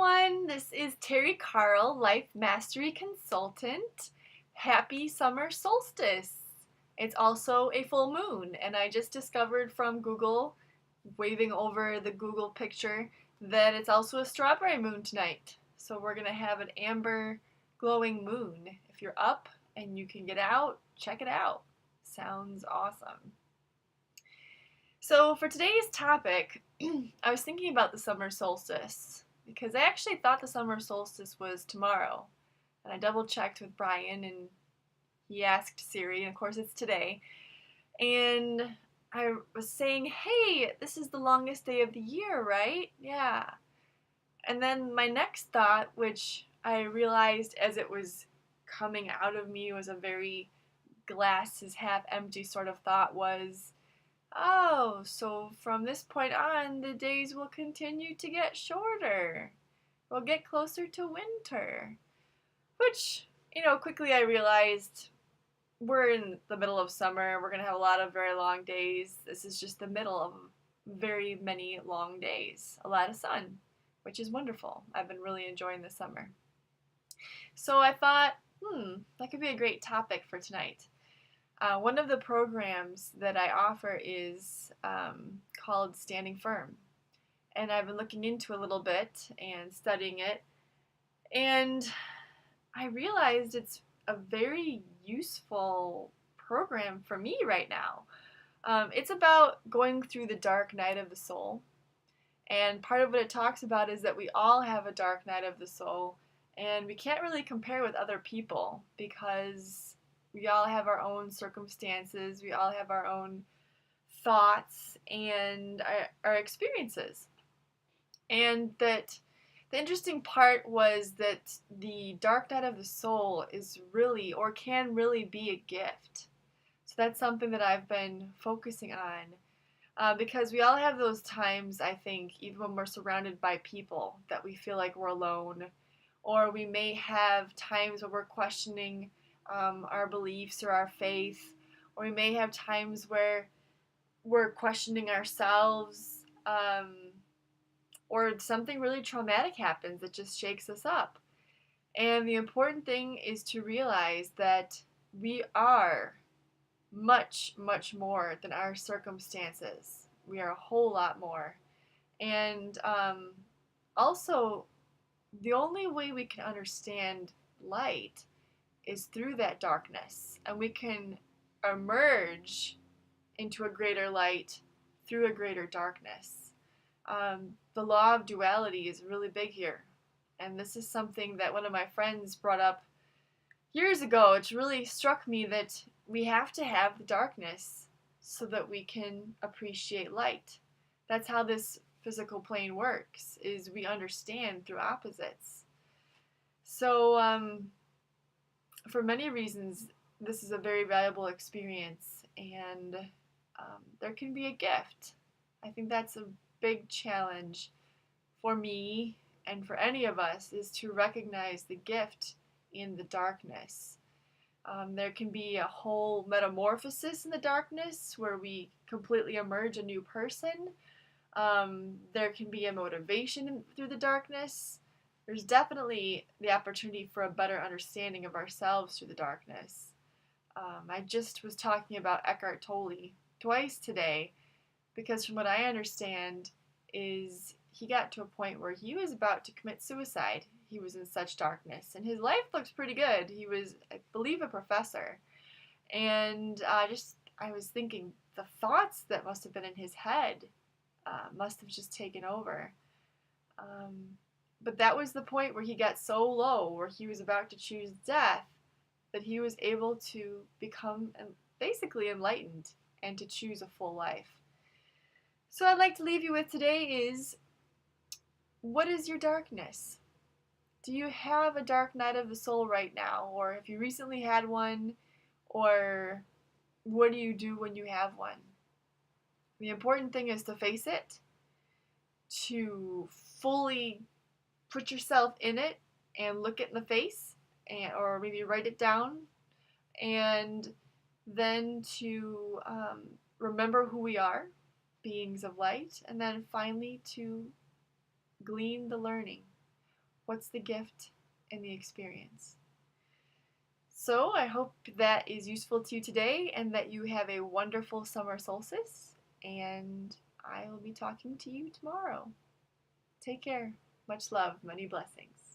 everyone. This is Terry Carl, Life Mastery Consultant. Happy Summer Solstice. It's also a full moon, and I just discovered from Google, waving over the Google picture, that it's also a strawberry moon tonight. So we're going to have an amber glowing moon. If you're up and you can get out, check it out. Sounds awesome. So for today's topic, I was thinking about the summer solstice because I actually thought the summer solstice was tomorrow. And I double checked with Brian and he asked Siri, and of course it's today. And I was saying, hey, this is the longest day of the year, right? Yeah. And then my next thought, which I realized as it was coming out of me, was a very glass is half empty sort of thought, was, oh, so from this point on, the days will continue to get shorter. We'll get closer to winter. Which, quickly I realized we're in the middle of summer. We're going to have a lot of very long days. This is just the middle of very many long days. A lot of sun, which is wonderful. I've been really enjoying the summer. So I thought, that could be a great topic for tonight. One of the programs that I offer is called Standing Firm. And I've been looking into it a little bit and studying it. And I realized it's a very useful program for me right now. It's about going through the dark night of the soul. And part of what it talks about is that we all have a dark night of the soul. And we can't really compare with other people because we all have our own circumstances, we all have our own thoughts and our experiences. And that the interesting part was that the dark night of the soul is really, or can really be, a gift. So that's something that I've been focusing on. Because we all have those times, I think, even when we're surrounded by people, that we feel like we're alone. Or we may have times where we're questioning our beliefs or our faith, or we may have times where we're questioning ourselves, or something really traumatic happens that just shakes us up. And the important thing is to realize that we are much, much more than our circumstances. We are a whole lot more. And also, the only way we can understand light is through that darkness, and we can emerge into a greater light through a greater darkness. The law of duality is really big here, and this is something that one of my friends brought up years ago. It really struck me that we have to have the darkness so that we can appreciate light. That's how this physical plane works, is we understand through opposites. So, for many reasons, this is a very valuable experience, and there can be a gift. I think that's a big challenge for me and for any of us, is to recognize the gift in the darkness. There can be a whole metamorphosis in the darkness where we completely emerge a new person. There can be a motivation through the darkness. There's definitely the opportunity for a better understanding of ourselves through the darkness. I just was talking about Eckhart Tolle twice today, because from what I understand is he got to a point where he was about to commit suicide. He was in such darkness, and his life looked pretty good. He was, I believe, a professor. And I was thinking the thoughts that must have been in his head must have just taken over. But that was the point where he got so low, where he was about to choose death, that he was able to become basically enlightened and to choose a full life. So I'd like to leave you with today is, what is your darkness? Do you have a dark night of the soul right now? Or if you recently had one, or what do you do when you have one? The important thing is to face it, to fully put yourself in it and look it in the face, or maybe write it down, and then to remember who we are, beings of light, and then finally to glean the learning. What's the gift in the experience? So I hope that is useful to you today and that you have a wonderful summer solstice. And I will be talking to you tomorrow. Take care. Much love. Many blessings.